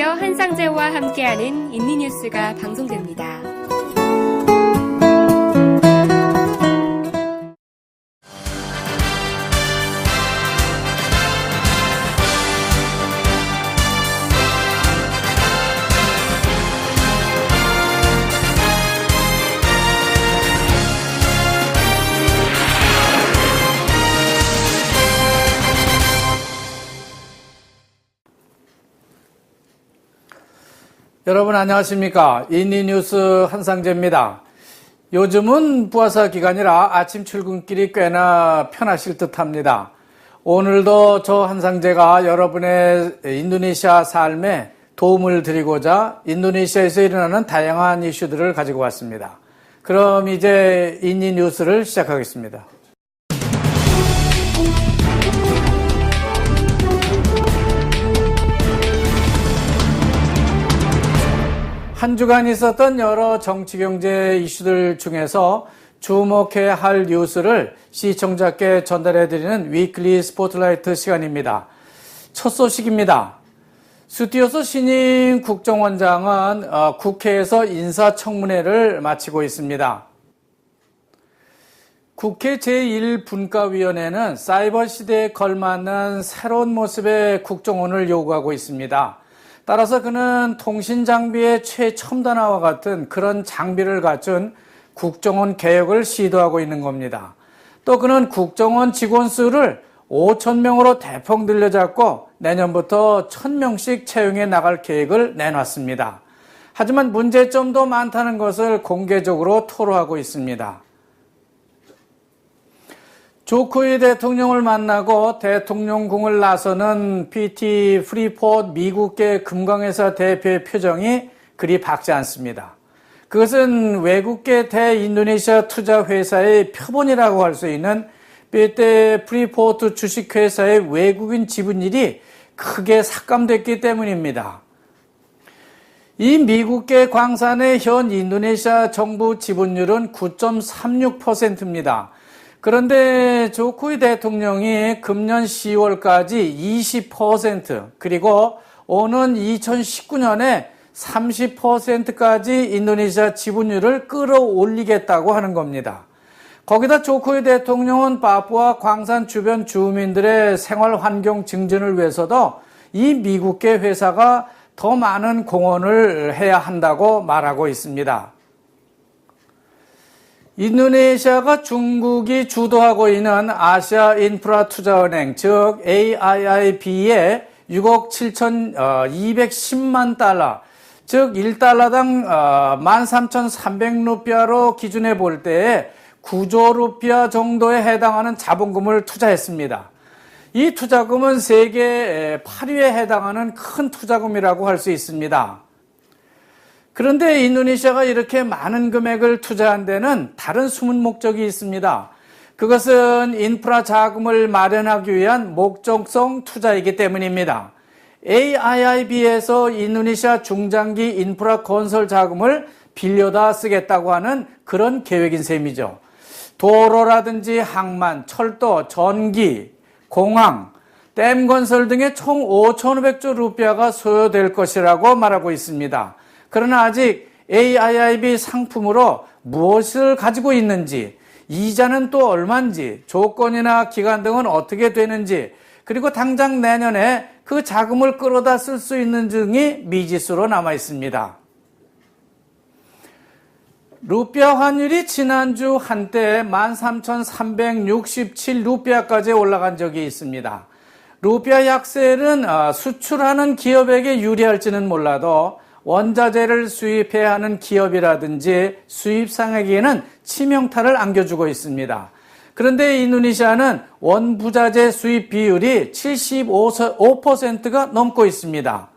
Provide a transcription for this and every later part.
안녕하세요. 한상재와 함께하는 인리뉴스가 방송됩니다. 여러분 안녕하십니까? 인리뉴스 한상재입니다. 요즘은 부화사 기간이라 아침 출근길이 꽤나 편하실 듯합니다. 오늘도 저 한상재가 여러분의 인도네시아 삶에 도움을 드리고자 인도네시아에서 일어나는 다양한 이슈들을 가지고 왔습니다. 그럼 이제 인리뉴스를 시작하겠습니다. 한 주간 있었던 여러 정치 경제 이슈들 중에서 주목해야 할 뉴스를 시청자께 전달해드리는 위클리 스포트라이트 시간입니다. 첫 소식입니다. 수티오소 신임 국정원장은 국회에서 인사청문회를 마치고 있습니다. 국회 제1분과위원회는 사이버 시대에 걸맞는 새로운 모습의 국정원을 요구하고 있습니다. 따라서 그는 통신 장비의 최첨단화와 같은 그런 장비를 갖춘 국정원 개혁을 시도하고 있는 겁니다. 또 그는 국정원 직원 수를 5,000명으로 대폭 늘려잡고 내년부터 1,000명씩 채용해 나갈 계획을 내놨습니다. 하지만 문제점도 많다는 것을 공개적으로 토로하고 있습니다. 조코이 대통령을 만나고 대통령궁을 나서는 PT 프리포트 미국계 금광회사 대표의 표정이 그리 밝지 않습니다. 그것은 외국계 대인도네시아 투자회사의 표본이라고 할 수 있는 PT 프리포트 주식회사의 외국인 지분율이 크게 삭감됐기 때문입니다. 이 미국계 광산의 현 인도네시아 정부 지분율은 9.36%입니다. 그런데 조코이 대통령이 금년 10월까지 20% 그리고 오는 2019년에 30%까지 인도네시아 지분율을 끌어올리겠다고 하는 겁니다. 거기다 조코이 대통령은 파푸아 광산 주변 주민들의 생활 환경 증진을 위해서도 이 미국계 회사가 더 많은 공헌을 해야 한다고 말하고 있습니다. 인도네시아가 중국이 주도하고 있는 아시아 인프라 투자은행 즉 AIIB에 6억 7,210만 달러 즉 1달러당 13,300루피아로 기준해 볼 때에 9조 루피아 정도에 해당하는 자본금을 투자했습니다. 이 투자금은 세계 8위에 해당하는 큰 투자금이라고 할 수 있습니다. 그런데 인도네시아가 이렇게 많은 금액을 투자한 데는 다른 숨은 목적이 있습니다. 그것은 인프라 자금을 마련하기 위한 목적성 투자이기 때문입니다. AIIB에서 인도네시아 중장기 인프라 건설 자금을 빌려다 쓰겠다고 하는 그런 계획인 셈이죠. 도로라든지 항만, 철도, 전기, 공항, 댐 건설 등의 총 5,500조 루피아가 소요될 것이라고 말하고 있습니다. 그러나 아직 AIIB 상품으로 무엇을 가지고 있는지, 이자는 또 얼마인지, 조건이나 기간 등은 어떻게 되는지, 그리고 당장 내년에 그 자금을 끌어다 쓸 수 있는 등이 미지수로 남아 있습니다. 루피아 환율이 지난주 한때 13,367루피아까지 올라간 적이 있습니다. 루피아 약세는 수출하는 기업에게 유리할지는 몰라도 원자재를 수입해야 하는 기업이라든지 수입상에게는 치명타를 안겨주고 있습니다. 그런데 인도네시아는 원부자재 수입 비율이 75%가 넘고 있습니다.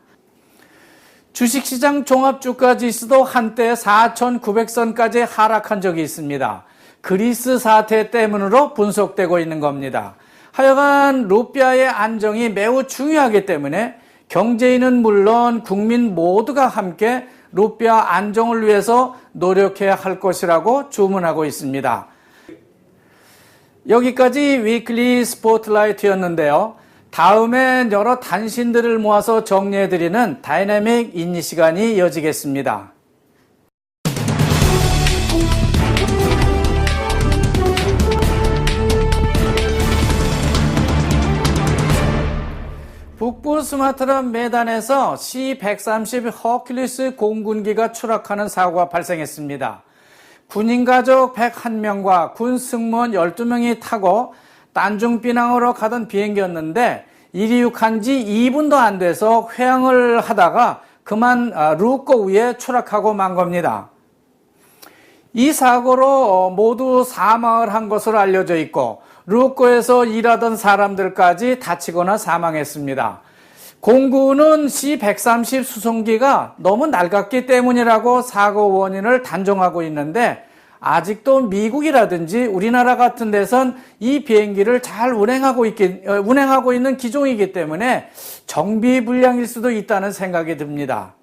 주식시장 종합주가지수도 한때 4,900선까지 하락한 적이 있습니다. 그리스 사태 때문으로 분석되고 있는 겁니다. 하여간 루피아의 안정이 매우 중요하기 때문에 경제인은 물론 국민 모두가 함께 루피아 안정을 위해서 노력해야 할 것이라고 주문하고 있습니다. 여기까지 위클리 스포트라이트였는데요. 다음엔 여러 단신들을 모아서 정리해드리는 다이내믹 인니 시간이 이어지겠습니다. 북부 스마트라 메단에서 C-130 허큘리스 공군기가 추락하는 사고가 발생했습니다. 군인 가족 101명과 군 승무원 12명이 타고 딴중비낭으로 가던 비행기였는데 이륙한 지 2분도 안 돼서 회항을 하다가 그만 루꼬 위에 추락하고 만 겁니다. 이 사고로 모두 사망을 한 것으로 알려져 있고 루꼬에서 일하던 사람들까지 다치거나 사망했습니다. 공군은 C-130 수송기가 너무 낡았기 때문이라고 사고 원인을 단정하고 있는데 아직도 미국이라든지 우리나라 같은 데선 이 비행기를 잘 운행하고 있는 기종이기 때문에 정비 불량일 수도 있다는 생각이 듭니다.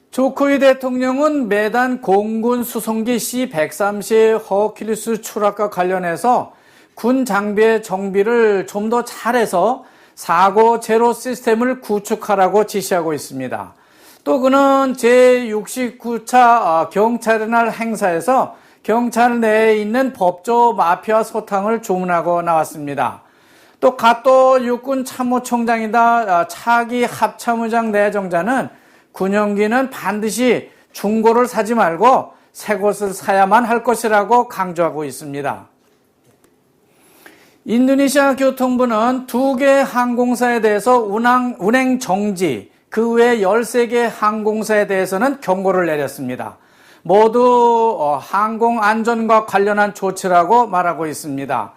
조코위 대통령은 매단 공군 수송기 C-130 허큘리스 추락과 관련해서 군 장비의 정비를 좀 더 잘해서 사고 제로 시스템을 구축하라고 지시하고 있습니다. 또 그는 제69차 경찰의 날 행사에서 경찰 내에 있는 법조 마피아 소탕을 주문하고 나왔습니다. 또 가또 육군 참모총장이다 차기 합참의장 내정자는 군용기는 반드시 중고를 사지 말고 새 것을 사야만 할 것이라고 강조하고 있습니다. 인도네시아 교통부는 2개 항공사에 대해서 운행 정지, 그 외 13개 항공사에 대해서는 경고를 내렸습니다. 모두 항공안전과 관련한 조치라고 말하고 있습니다.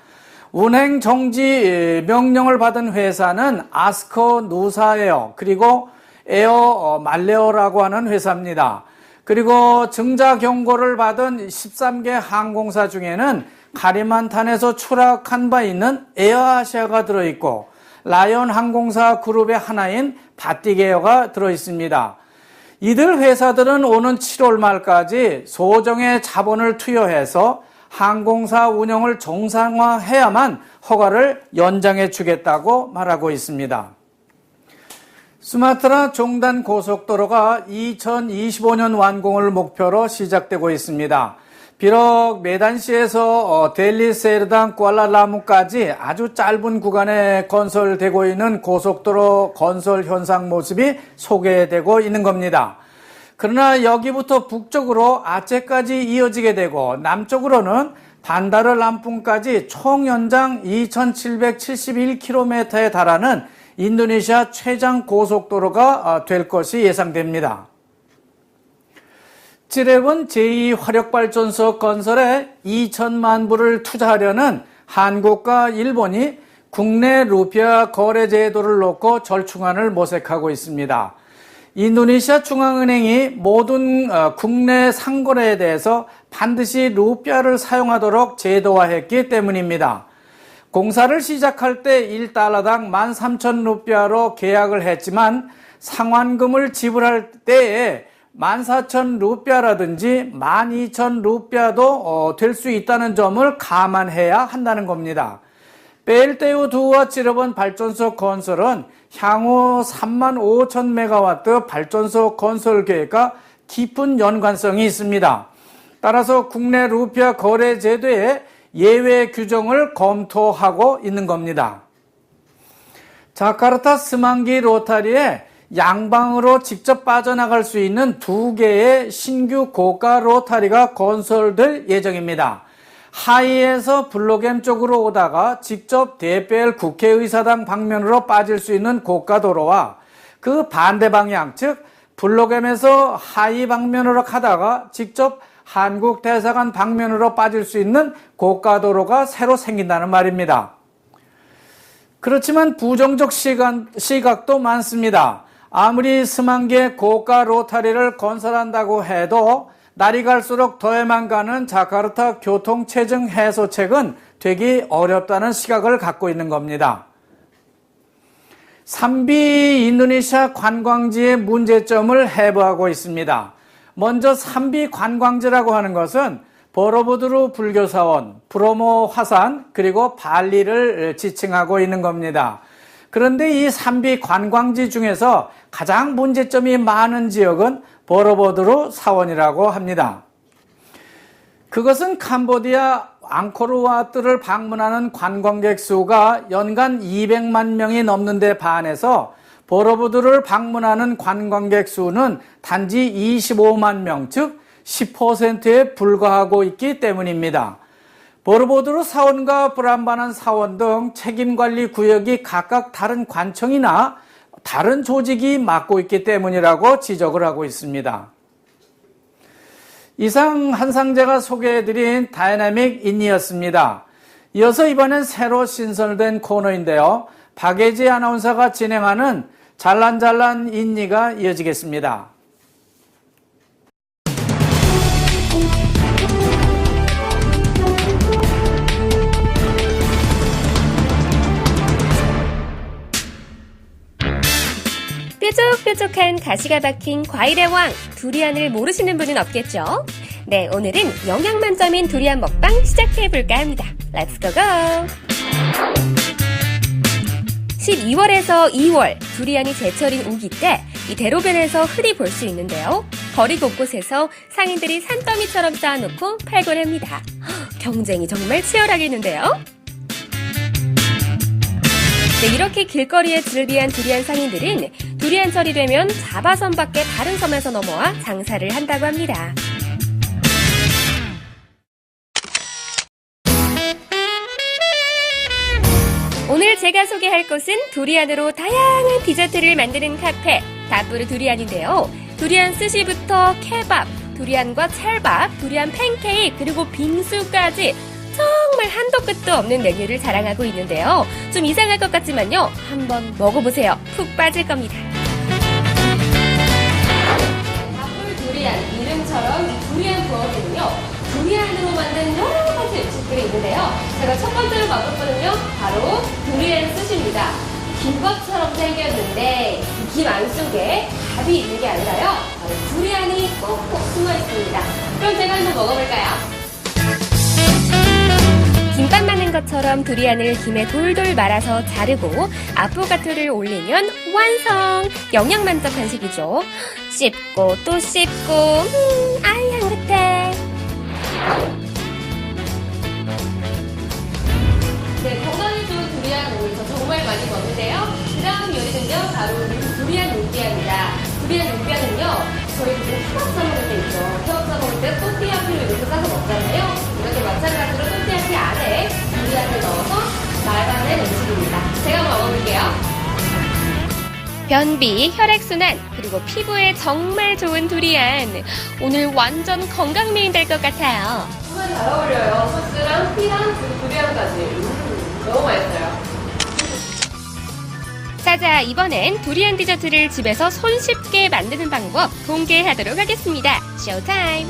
운행 정지 명령을 받은 회사는 아스코 누사에어 그리고 에어 말레오라고 하는 회사입니다. 그리고 증자 경고를 받은 13개 항공사 중에는 가리만탄에서 추락한 바 있는 에어아시아가 들어있고 라이언 항공사 그룹의 하나인 바티게어가 들어있습니다. 이들 회사들은 오는 7월 말까지 소정의 자본을 투여해서 항공사 운영을 정상화해야만 허가를 연장해 주겠다고 말하고 있습니다. 수마트라 종단 고속도로가 2025년 완공을 목표로 시작되고 있습니다. 비록 메단시에서 델리 세르당 쿠알라람푸까지 아주 짧은 구간에 건설되고 있는 고속도로 건설 현상 모습이 소개되고 있는 겁니다. 그러나 여기부터 북쪽으로 아체까지 이어지게 되고 남쪽으로는 반다르 람pun까지 총 연장 2771km에 달하는 인도네시아 최장 고속도로가 될 것이 예상됩니다. 지랩은 제2화력발전소 건설에 2천만 불을 투자하려는 한국과 일본이 국내 루피아 거래 제도를 놓고 절충안을 모색하고 있습니다. 인도네시아 중앙은행이 모든 국내 상거래에 대해서 반드시 루피아를 사용하도록 제도화했기 때문입니다. 공사를 시작할 때 1달러당 13,000루피아로 계약을 했지만 상환금을 지불할 때에 14,000루피아라든지 12,000루피아도 될 수 있다는 점을 감안해야 한다는 겁니다. 벨테우2와 지르본 발전소 건설은 향후 35,000메가와트 발전소 건설 계획과 깊은 연관성이 있습니다. 따라서 국내 루피아 거래 제도에 예외 규정을 검토하고 있는 겁니다. 자카르타 스망기 로타리에 양방으로 직접 빠져나갈 수 있는 2개의 신규 고가 로타리가 건설될 예정입니다. 하이에서 블로겜 쪽으로 오다가 직접 DPL 국회의사당 방면으로 빠질 수 있는 고가 도로와 그 반대 방향, 즉 블로겜에서 하이 방면으로 가다가 직접 한국 대사관 방면으로 빠질 수 있는 고가 도로가 새로 생긴다는 말입니다. 그렇지만 부정적 시각도 많습니다. 아무리 스망계 고가 로타리를 건설한다고 해도 날이 갈수록 더해만 가는 자카르타 교통체증 해소책은 되기 어렵다는 시각을 갖고 있는 겁니다. 3B 인도네시아 관광지의 문제점을 해부하고 있습니다. 먼저 3B 관광지라고 하는 것은 보로부두르 불교사원, 브로모 화산, 그리고 발리를 지칭하고 있는 겁니다. 그런데 이 3비 관광지 중에서 가장 문제점이 많은 지역은 보로부두르 사원이라고 합니다. 그것은 캄보디아 앙코르와트를 방문하는 관광객 수가 연간 200만 명이 넘는데 반해서 보로부두르를 방문하는 관광객 수는 단지 25만 명, 즉 10%에 불과하고 있기 때문입니다. 보로부두르 사원과 브람바난 사원 등 책임관리 구역이 각각 다른 관청이나 다른 조직이 맡고 있기 때문이라고 지적을 하고 있습니다. 이상 한상제가 소개해드린 다이나믹 인니였습니다. 이어서 이번엔 새로 신설된 코너인데요. 박예지 아나운서가 진행하는 잘란잘란 인니가 이어지겠습니다. 뾰족뾰족한 가시가 박힌 과일의 왕, 두리안을 모르시는 분은 없겠죠? 네, 오늘은 영양 만점인 두리안 먹방 시작해볼까 합니다. Let's go go! 12월에서 2월, 두리안이 제철인 우기 때 이 대로변에서 흔히 볼 수 있는데요. 거리 곳곳에서 상인들이 산더미처럼 쌓아놓고 팔곤 합니다. 경쟁이 정말 치열하겠는데요? 네, 이렇게 길거리에 즐비한 두리안 상인들은 두리안철이 되면 자바섬 밖에 다른 섬에서 넘어와 장사를 한다고 합니다. 오늘 제가 소개할 곳은 두리안으로 다양한 디저트를 만드는 카페 다뿌르 두리안인데요. 두리안 스시부터 케밥, 두리안과 찰밥, 두리안 팬케이크, 그리고 빙수까지 정말 한도 끝도 없는 메뉴를 자랑하고 있는데요. 좀 이상할 것 같지만요. 한번 먹어보세요. 푹 빠질 겁니다. 다뿌르 두리안, 이름처럼 이 두리안 부엌에는요. 두리안으로 만든 여러 가지 음식들이 있는데요. 제가 첫 번째로 맛봤거든요. 바로 두리안 스시입니다. 김밥처럼 생겼는데 이 김 안속에 밥이 있는 게 아니라요. 바로 두리안이 꼭꼭 숨어 있습니다. 그럼 제가 한번 먹어볼까요? 김밥 만든 것처럼 두리안을 김에 돌돌 말아서 자르고 아포가토를 올리면 완성! 영양 만점 간식이죠. 씹고 또 씹고 아이 향긋해. 네, 건강에 좋은 두리안 오늘 저 정말 많이 먹는데요. 그 다음 요리는요, 바로 두리안 루비아입니다. 두리안 루비아는요, 저희 케밥 싸 먹을 때 있죠. 케밥 싸 먹을 때 또띠아피를 이렇게 싸서 먹잖아요. 이렇게 마찬가지로 또띠아피 안에 두리안을 넣어서 말아낸 음식입니다. 제가 한번 먹어볼게요. 변비, 혈액순환, 그리고 피부에 정말 좋은 두리안. 오늘 완전 건강미인 될 것 같아요. 정말 잘 어울려요. 소스랑 피랑 그리고 두리안까지. 너무 맛있어요. 자자, 이번엔 두리안 디저트를 집에서 손쉽게 만드는 방법 공개하도록 하겠습니다. 쇼타임!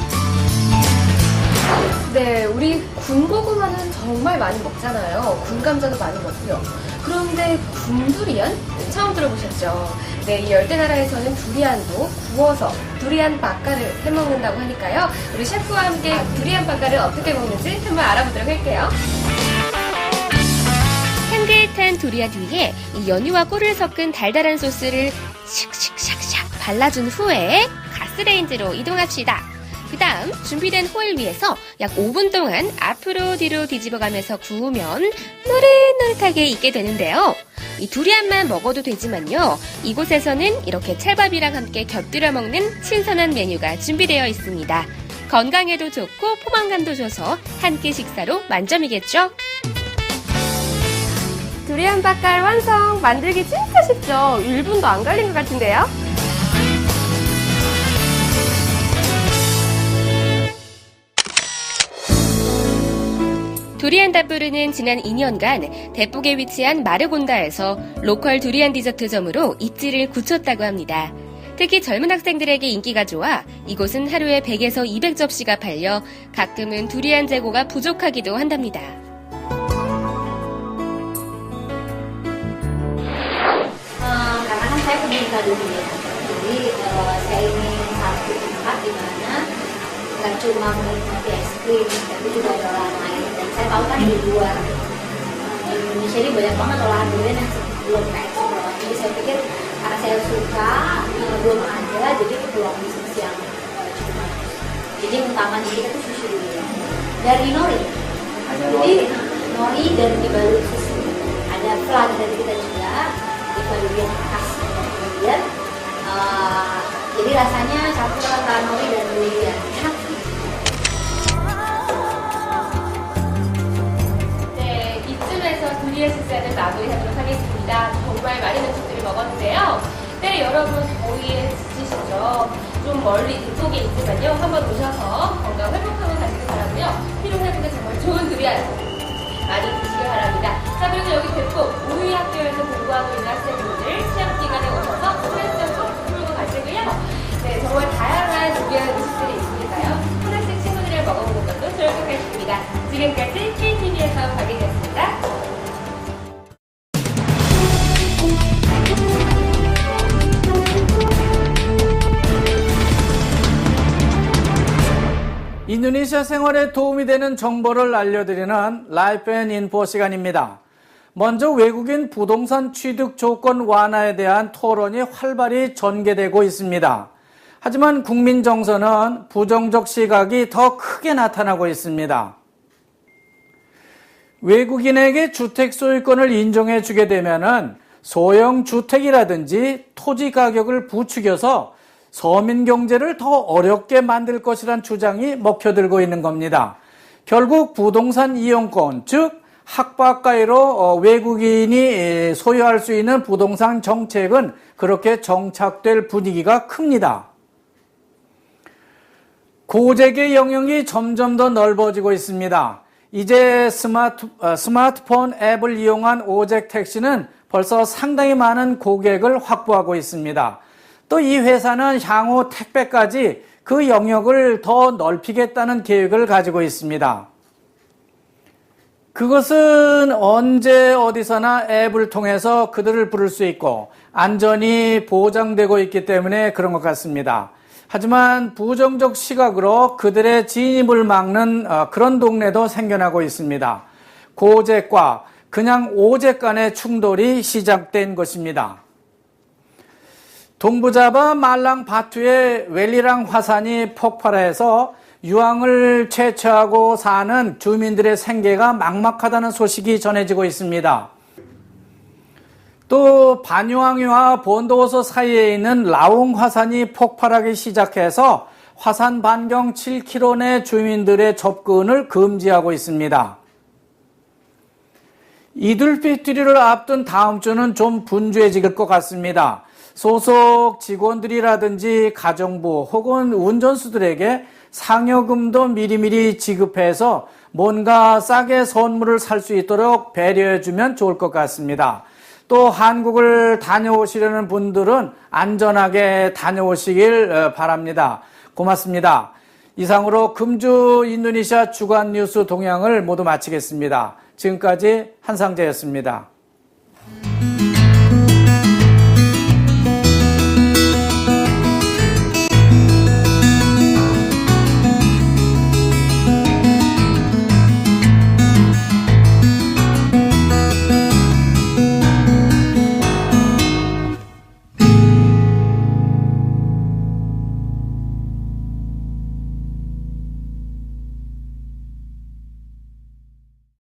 네, 우리 군고구마는 정말 많이 먹잖아요. 군감자도 많이 먹고요. 그런데 군두리안? 처음 들어보셨죠? 네, 이 열대나라에서는 두리안도 구워서 두리안 바까를 해먹는다고 하니까요. 우리 셰프와 함께 두리안 바까를 어떻게 먹는지 한번 알아보도록 할게요. 향긋한 두리안 위에 이 연유와 꿀을 섞은 달달한 소스를 샥샥샥샥 발라준 후에 가스레인지로 이동합시다. 그 다음 준비된 호일 위에서 약 5분 동안 앞으로 뒤로 뒤집어가면서 구우면 노릇노릇하게 익게 되는데요. 이 두리안만 먹어도 되지만요. 이곳에서는 이렇게 찰밥이랑 함께 곁들여 먹는 신선한 메뉴가 준비되어 있습니다. 건강에도 좋고 포만감도 줘서 한 끼 식사로 만점이겠죠? 두리안 바깔 완성! 만들기 진짜 쉽죠? 1분도 안 걸린 것 같은데요? 두리안 다뿌르는 지난 2년간 대북에 위치한 마르곤다에서 로컬 두리안 디저트점으로 입지를 굳혔다고 합니다. 특히 젊은 학생들에게 인기가 좋아 이곳은 하루에 100에서 200접시가 팔려 가끔은 두리안 재고가 부족하기도 한답니다. Karena kan saya peminta dunia, jadi saya ingin satu tempat di mana nggak cuma menikmati es krim, tapi juga ada olahan lain. Dan saya tahu kan di luar Indonesia ini banyak banget olahan durian yang belum ekspor. Jadi saya pikir karena saya suka belum ada, jadi peluang bisnis yang cukup bagus. Jadi yang utama di kita tuh sushi durian dari nori. Jadi nori dan dibalut sushi. Ada flan dari kita juga, dibalut yang khas durian. Jadi rasanya campur antara nori dan durian. Enak. 네, 이쯤에서 두리안 식사는 마무리하도록 하겠습니다. 정말 많은 음식들을 먹었는데요. 네, 여러분 더위에 지치시죠? 좀 멀리 뒤쪽에 있지만요. 한번 오셔서 건강 회복하고 가시기 바라고요. 피로 회복에 정말 좋은 두리안 많이 드시기 바랍니다. 자, 그리고 여기 대포 우리 학교에서 공부하고 있는 학생분들 시험 기간에 오셔서 스트레스 좀 풀고 가시고요. 네, 정말 다양한 두리안 음식들이 있으니까요. 하나씩 친구들이랑 먹어보는 것도 좋을 것 같습니다. 지금까지 KTV에서 박인이었습니다. 인도네시아 생활에 도움이 되는 정보를 알려드리는 라이프 앤 인포 시간입니다. 먼저 외국인 부동산 취득 조건 완화에 대한 토론이 활발히 전개되고 있습니다. 하지만 국민 정서는 부정적 시각이 더 크게 나타나고 있습니다. 외국인에게 주택 소유권을 인정해 주게 되면은 소형 주택이라든지 토지 가격을 부추겨서 서민 경제를 더 어렵게 만들 것이란 주장이 먹혀들고 있는 겁니다. 결국 부동산 이용권, 즉 학박가이로 외국인이 소유할 수 있는 부동산 정책은 그렇게 정착될 분위기가 큽니다. 고재계 영역이 점점 더 넓어지고 있습니다. 이제 스마트폰 앱을 이용한 오젝 택시는 벌써 상당히 많은 고객을 확보하고 있습니다. 또 이 회사는 향후 택배까지 그 영역을 더 넓히겠다는 계획을 가지고 있습니다. 그것은 언제 어디서나 앱을 통해서 그들을 부를 수 있고 안전이 보장되고 있기 때문에 그런 것 같습니다. 하지만 부정적 시각으로 그들의 진입을 막는 그런 동네도 생겨나고 있습니다. 고젝과 그냥 오젝 간의 충돌이 시작된 것입니다. 동부자바 말랑 바투의 웰리랑 화산이 폭발해서 유황을 채취하고 사는 주민들의 생계가 막막하다는 소식이 전해지고 있습니다. 또 반유황유와 본도호소 사이에 있는 라옹 화산이 폭발하기 시작해서 화산 반경 7km 내 주민들의 접근을 금지하고 있습니다. 이들피트리를 앞둔 다음 주는 좀 분주해질 것 같습니다. 소속 직원들이라든지 가정부 혹은 운전수들에게 상여금도 미리미리 지급해서 뭔가 싸게 선물을 살 수 있도록 배려해주면 좋을 것 같습니다. 또 한국을 다녀오시려는 분들은 안전하게 다녀오시길 바랍니다. 고맙습니다. 이상으로 금주 인도네시아 주간 뉴스 동향을 모두 마치겠습니다. 지금까지 한상재였습니다.